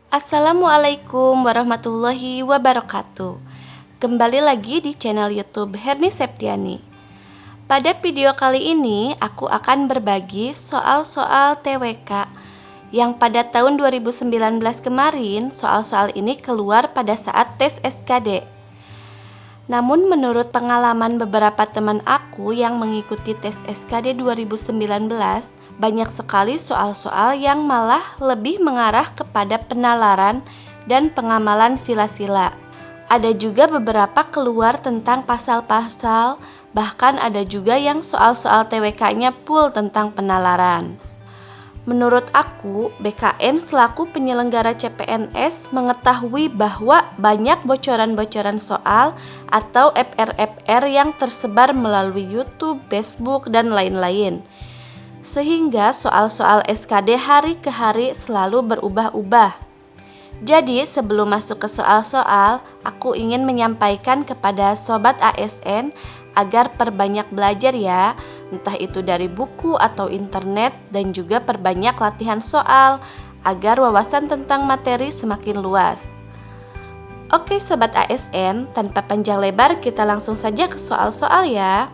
Assalamualaikum warahmatullahi wabarakatuh. Kembali lagi di channel YouTube Herni Septiani. Pada video kali ini aku akan berbagi soal-soal TWK yang pada tahun 2019 kemarin soal-soal ini keluar pada saat tes SKD. Namun menurut pengalaman beberapa teman aku yang mengikuti tes SKD 2019, banyak sekali soal-soal yang malah lebih mengarah kepada penalaran dan pengamalan sila-sila. Ada juga beberapa keluar tentang pasal-pasal, bahkan ada juga yang soal-soal TWK-nya full tentang penalaran. Menurut aku, BKN selaku penyelenggara CPNS mengetahui bahwa banyak bocoran-bocoran soal atau FR-FR yang tersebar melalui YouTube, Facebook, dan lain-lain. Sehingga soal-soal SKD hari ke hari selalu berubah-ubah. Jadi sebelum masuk ke soal-soal, aku ingin menyampaikan kepada Sobat ASN agar perbanyak belajar ya, entah itu dari buku atau internet, dan juga perbanyak latihan soal agar wawasan tentang materi semakin luas. Oke Sobat ASN, tanpa panjang lebar kita langsung saja ke soal-soal ya.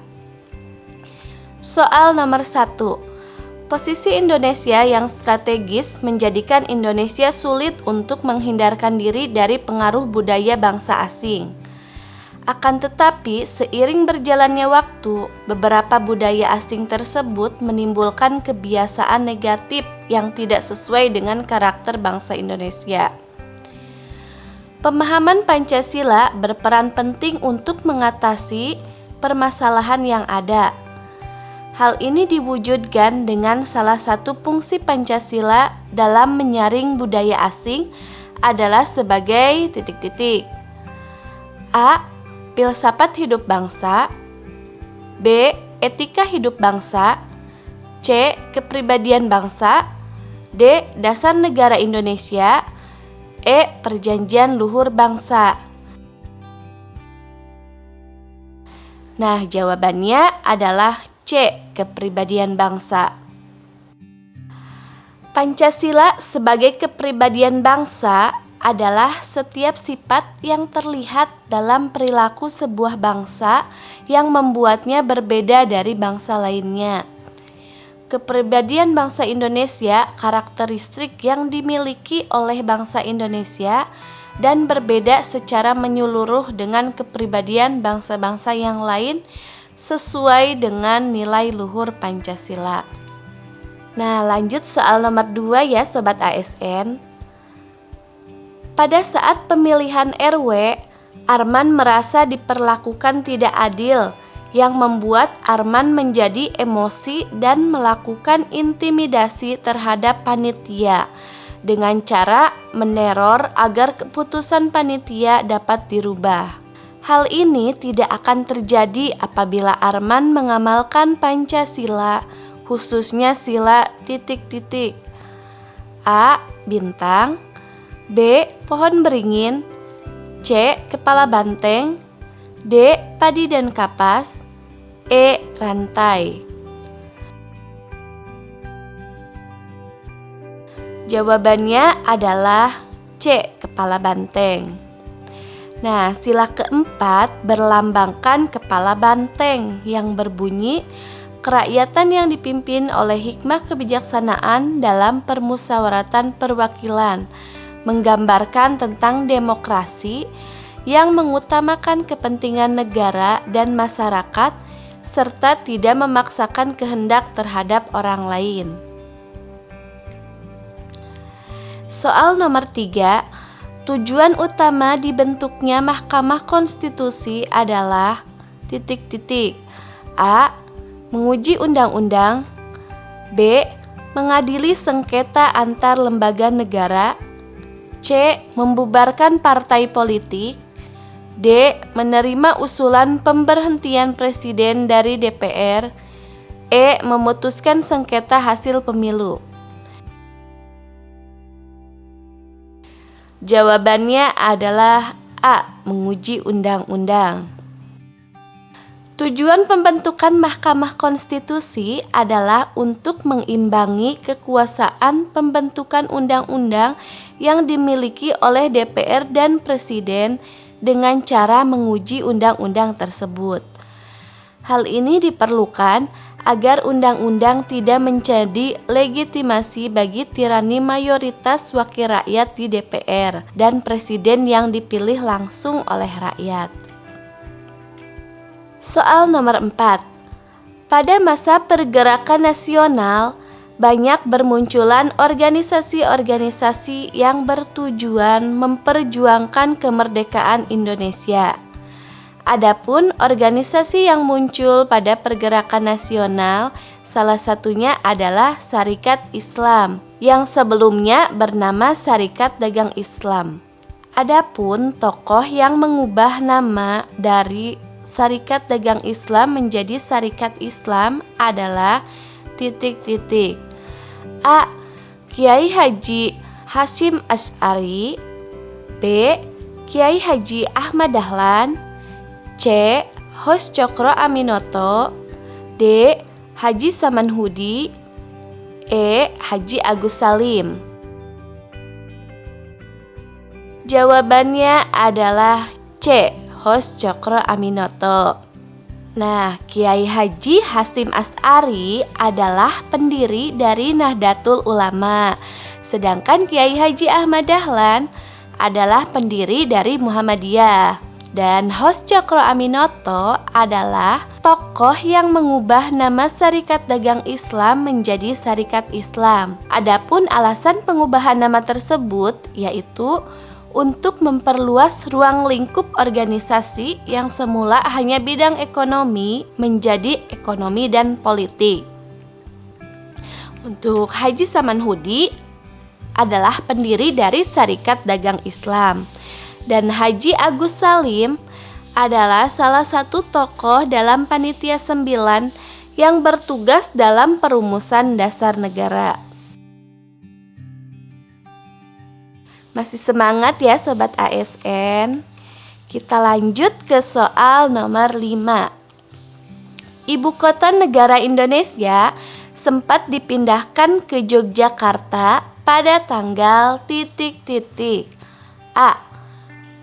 Soal nomor 1. Posisi Indonesia yang strategis menjadikan Indonesia sulit untuk menghindarkan diri dari pengaruh budaya bangsa asing. Akan tetapi, seiring berjalannya waktu, beberapa budaya asing tersebut menimbulkan kebiasaan negatif yang tidak sesuai dengan karakter bangsa Indonesia. Pemahaman Pancasila berperan penting untuk mengatasi permasalahan yang ada. Hal ini diwujudkan dengan salah satu fungsi Pancasila dalam menyaring budaya asing adalah sebagai A. Filsafat hidup bangsa. B. Etika hidup bangsa. C. Kepribadian bangsa. D. Dasar negara Indonesia. E. Perjanjian luhur bangsa. Nah, jawabannya adalah C. Kepribadian bangsa. Pancasila sebagai kepribadian bangsa adalah setiap sifat yang terlihat dalam perilaku sebuah bangsa yang membuatnya berbeda dari bangsa lainnya. Kepribadian bangsa Indonesia karakteristik yang dimiliki oleh bangsa Indonesia dan berbeda secara menyeluruh dengan kepribadian bangsa-bangsa yang lain sesuai dengan nilai luhur Pancasila. Nah, lanjut soal nomor 2 ya Sobat ASN. Pada saat pemilihan RW, Arman merasa diperlakukan tidak adil yang membuat Arman menjadi emosi dan melakukan intimidasi terhadap panitia dengan cara meneror agar keputusan panitia dapat dirubah. Hal ini tidak akan terjadi apabila Arman mengamalkan Pancasila, khususnya sila ... A. Bintang. B. Pohon beringin. C. Kepala banteng. D. Padi dan kapas. E. Rantai. Jawabannya adalah C. Kepala banteng. Nah, sila keempat berlambangkan kepala banteng yang berbunyi kerakyatan yang dipimpin oleh hikmah kebijaksanaan dalam permusyawaratan perwakilan, menggambarkan tentang demokrasi yang mengutamakan kepentingan negara dan masyarakat serta tidak memaksakan kehendak terhadap orang lain. Soal nomor 3. Tujuan utama dibentuknya Mahkamah Konstitusi adalah A. Menguji undang-undang. B. Mengadili sengketa antar lembaga negara. C. Membubarkan partai politik. D. Menerima usulan pemberhentian presiden dari DPR. E. Memutuskan sengketa hasil pemilu. Jawabannya adalah A. Menguji undang-undang. Tujuan pembentukan Mahkamah Konstitusi adalah untuk mengimbangi kekuasaan pembentukan undang-undang yang dimiliki oleh DPR dan Presiden dengan cara menguji undang-undang tersebut. Hal ini diperlukan agar undang-undang tidak menjadi legitimasi bagi tirani mayoritas wakil rakyat di DPR dan Presiden yang dipilih langsung oleh rakyat. Soal nomor 4. Pada masa pergerakan nasional, banyak bermunculan organisasi-organisasi yang bertujuan memperjuangkan kemerdekaan Indonesia. Adapun organisasi yang muncul pada pergerakan nasional, salah satunya adalah Sarekat Islam, yang sebelumnya bernama Sarekat Dagang Islam. Adapun tokoh yang mengubah nama dari Sarekat Dagang Islam menjadi Sarekat Islam adalah A. Kiai Haji Hasyim Asy'ari, B. Kiai Haji Ahmad Dahlan, C. Hos Cokro Aminoto, D. Haji Samanhudi, E. Haji Agus Salim. Jawabannya adalah C. Hos Cokro Aminoto. Nah, Kiai Haji Hasyim Asy'ari adalah pendiri dari Nahdlatul Ulama, sedangkan Kiai Haji Ahmad Dahlan adalah pendiri dari Muhammadiyah. Dan Hos Cokro Aminoto adalah tokoh yang mengubah nama Sarekat Dagang Islam menjadi Sarekat Islam. Adapun alasan pengubahan nama tersebut yaitu untuk memperluas ruang lingkup organisasi yang semula hanya bidang ekonomi menjadi ekonomi dan politik. Untuk Haji Samanhudi adalah pendiri dari Sarekat Dagang Islam, dan Haji Agus Salim adalah salah satu tokoh dalam Panitia 9 yang bertugas dalam perumusan dasar negara. Masih semangat ya Sobat ASN? Kita lanjut ke soal nomor 5. Ibu kota negara Indonesia sempat dipindahkan ke Yogyakarta pada tanggal A.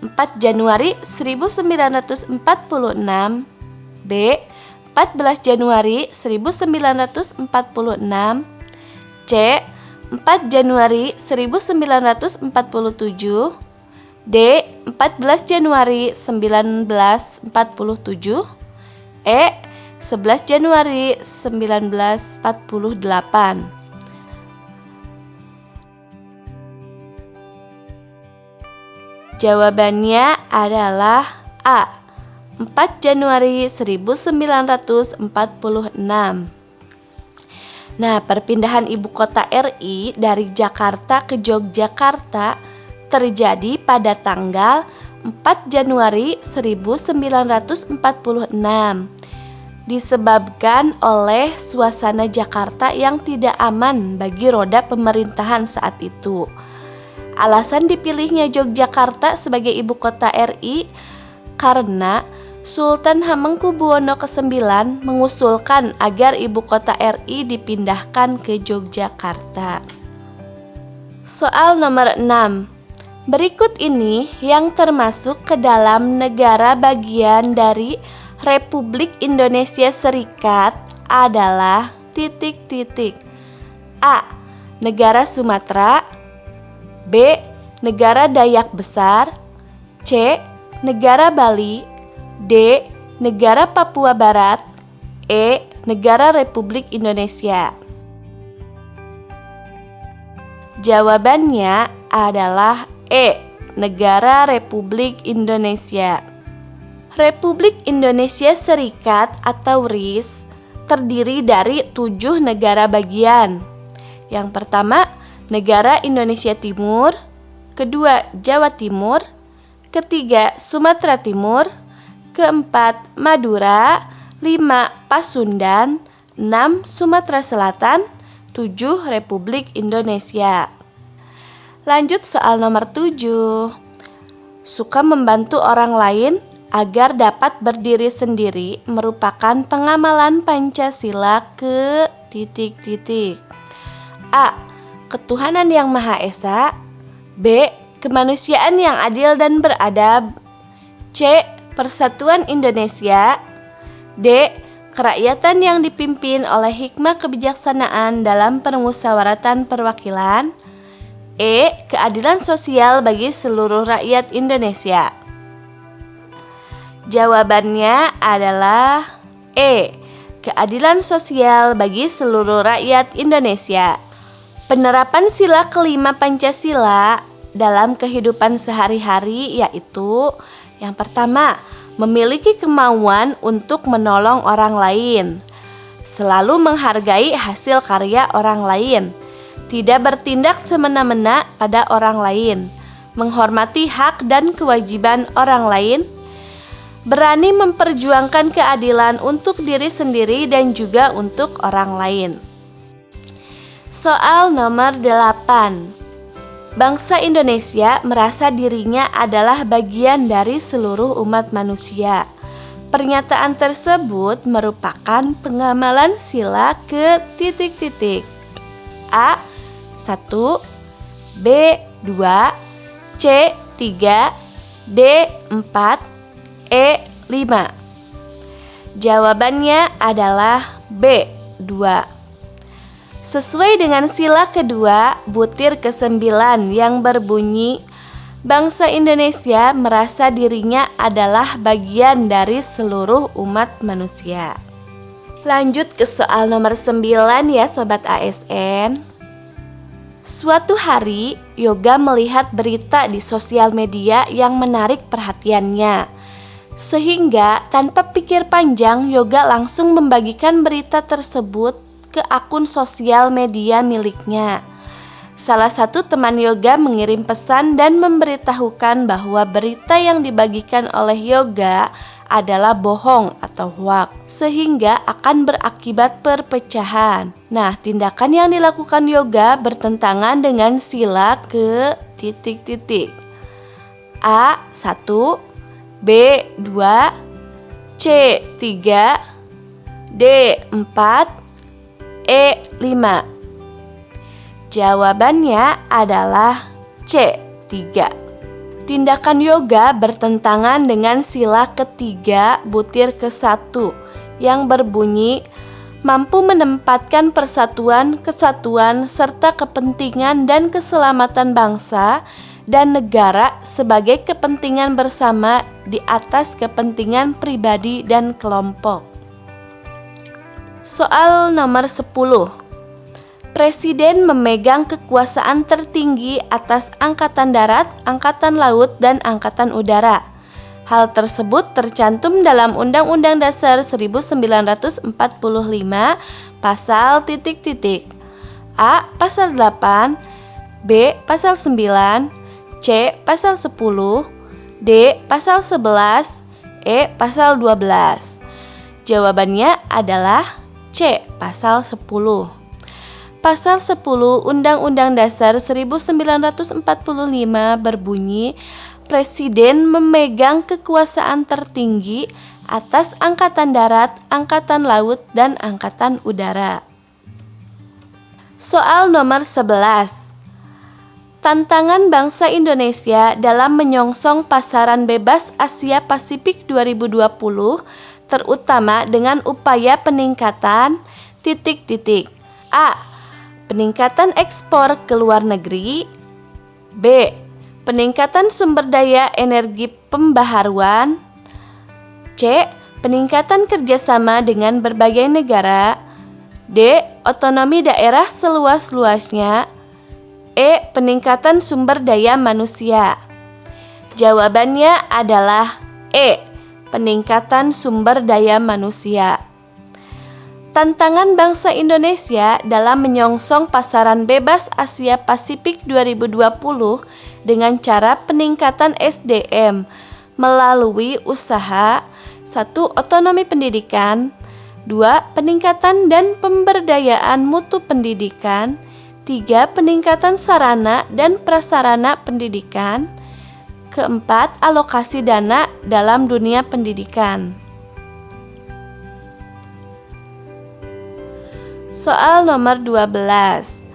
4 Januari 1946, B. 14 Januari 1946, C. 4 Januari 1947, D. 14 Januari 1947, E. 11 Januari 1948. Jawabannya adalah A. 4 Januari 1946. Nah, perpindahan ibu kota RI dari Jakarta ke Yogyakarta terjadi pada tanggal 4 Januari 1946 disebabkan oleh suasana Jakarta yang tidak aman bagi roda pemerintahan saat itu. Alasan dipilihnya Yogyakarta sebagai ibu kota RI karena Sultan Hamengkubuwono ke-9 mengusulkan agar ibu kota RI dipindahkan ke Yogyakarta. Soal nomor 6. Berikut ini yang termasuk ke dalam negara bagian dari Republik Indonesia Serikat adalah A. Negara Sumatera, B. Negara Dayak Besar, C. Negara Bali, D. Negara Papua Barat, E. Negara Republik Indonesia. Jawabannya adalah E. Negara Republik Indonesia. Republik Indonesia Serikat atau RIS terdiri dari 7 negara bagian. Yang pertama, negara Indonesia Timur, kedua Jawa Timur, ketiga Sumatera Timur, keempat Madura, 5 Pasundan, 6 Sumatera Selatan, 7 Republik Indonesia. Lanjut soal nomor 7. Suka membantu orang lain agar dapat berdiri sendiri merupakan pengamalan Pancasila ke titik-titik. A. Ketuhanan yang Maha Esa. B. Kemanusiaan yang adil dan beradab. C. Persatuan Indonesia. D. Kerakyatan yang dipimpin oleh hikmah kebijaksanaan dalam permusyawaratan perwakilan. E. Keadilan sosial bagi seluruh rakyat Indonesia. Jawabannya adalah E. Keadilan sosial bagi seluruh rakyat Indonesia. Penerapan sila kelima Pancasila dalam kehidupan sehari-hari yaitu yang pertama, memiliki kemauan untuk menolong orang lain, selalu menghargai hasil karya orang lain, tidak bertindak semena-mena pada orang lain, menghormati hak dan kewajiban orang lain, berani memperjuangkan keadilan untuk diri sendiri dan juga untuk orang lain. Soal nomor 8. Bangsa Indonesia merasa dirinya adalah bagian dari seluruh umat manusia. Pernyataan tersebut merupakan pengamalan sila ke titik-titik. A. 1, B. 2, C. 3, D. 4, E. 5. Jawabannya adalah B. 2. Sesuai dengan sila kedua, butir ke-9 yang berbunyi, bangsa Indonesia merasa dirinya adalah bagian dari seluruh umat manusia. Lanjut ke soal nomor 9 ya Sobat ASN. Suatu hari, Yoga melihat berita di sosial media yang menarik perhatiannya. Sehingga tanpa pikir panjang, Yoga langsung membagikan berita tersebut ke akun sosial media miliknya. Salah satu teman Yoga mengirim pesan dan memberitahukan bahwa berita yang dibagikan oleh Yoga adalah bohong atau hoax, sehingga akan berakibat perpecahan. Nah, tindakan yang dilakukan Yoga bertentangan dengan sila ke titik-titik. A. 1, B. 2, C. 3, D. 4, E. 5. Jawabannya adalah C. 3. Tindakan Yoga bertentangan dengan sila ketiga butir ke-1 yang berbunyi mampu menempatkan persatuan, kesatuan, serta kepentingan dan keselamatan bangsa dan negara sebagai kepentingan bersama di atas kepentingan pribadi dan kelompok. Soal nomor 10. Presiden memegang kekuasaan tertinggi atas Angkatan Darat, Angkatan Laut, dan Angkatan Udara. Hal tersebut tercantum dalam Undang-Undang Dasar 1945 pasal titik-titik. A. Pasal 8, B. Pasal 9, C. Pasal 10, D. Pasal 11, E. Pasal 12. Jawabannya adalah C. Pasal 10. Pasal 10 Undang-Undang Dasar 1945 berbunyi, Presiden memegang kekuasaan tertinggi atas Angkatan Darat, Angkatan Laut, dan Angkatan Udara. Soal nomor 11. Tantangan bangsa Indonesia dalam menyongsong pasaran bebas Asia Pasifik 2020 terutama dengan upaya peningkatan titik-titik. A. Peningkatan ekspor ke luar negeri. B. Peningkatan sumber daya energi pembaharuan. C. Peningkatan kerjasama dengan berbagai negara. D. Otonomi daerah seluas-luasnya. E. Peningkatan sumber daya manusia. Jawabannya adalah E. Peningkatan sumber daya manusia. Tantangan bangsa Indonesia dalam menyongsong pasaran bebas Asia Pasifik 2020 dengan cara peningkatan SDM melalui usaha 1. Otonomi pendidikan, 2. Peningkatan dan pemberdayaan mutu pendidikan, 3. Peningkatan sarana dan prasarana pendidikan, Keempat, alokasi dana dalam dunia pendidikan. Soal nomor 12.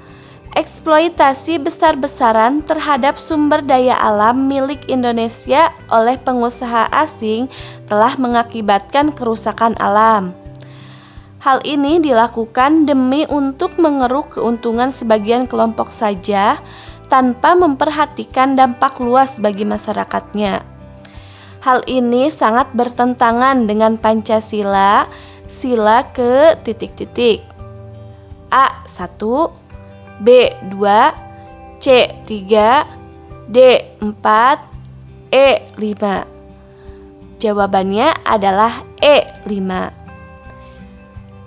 Eksploitasi besar-besaran terhadap sumber daya alam milik Indonesia oleh pengusaha asing telah mengakibatkan kerusakan alam. Hal ini dilakukan demi untuk mengeruk keuntungan sebagian kelompok saja tanpa memperhatikan dampak luas bagi masyarakatnya. Hal ini sangat bertentangan dengan Pancasila, sila ke titik-titik. A1, B2, C3, D4, E5. Jawabannya adalah E5.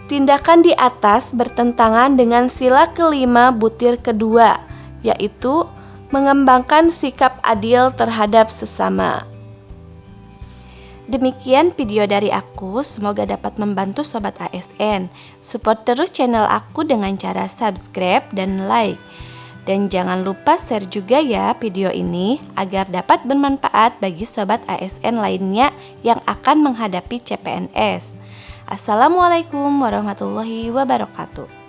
Tindakan di atas bertentangan dengan sila kelima butir kedua, yaitu mengembangkan sikap adil terhadap sesama. Demikian video dari aku, semoga dapat membantu Sobat ASN. Support terus channel aku dengan cara subscribe dan like. Dan jangan lupa share juga ya video ini agar dapat bermanfaat bagi Sobat ASN lainnya yang akan menghadapi CPNS. Assalamualaikum warahmatullahi wabarakatuh.